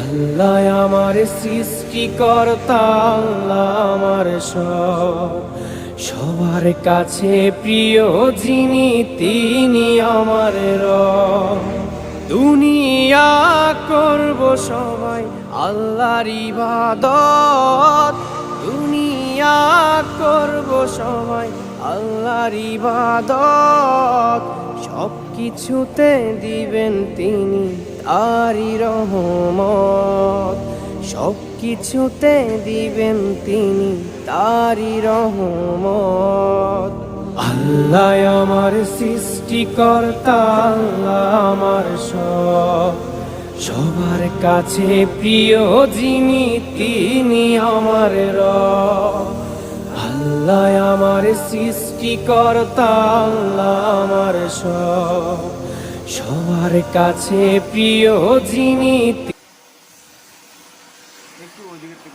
আল্লাহ আমার সৃষ্টিকর্তা, আল্লাহ আমার সব, সবার কাছে প্রিয় যিনি তিনি আমার রব। দুনিয়া করব সবাই আল্লাহর ইবাদত, দুনিয়া করব সবাই আল্লাহর ইবাদত, সব কিছুতে দিবেন তিনি তারই রহমত, সব কিছুতে দিবেন তিনি তারই রহমত। আল্লাহ আমার সৃষ্টিকর্তা, আল্লাহ আমার সব, সবার কাছে প্রিয় যিনি তিনি আমার রব। আল্লাহ আমার সৃষ্টিকর্তা, আল্লাহ আমার সব, সবার কাছে প্রিয় যিনি। একটু ওদিকে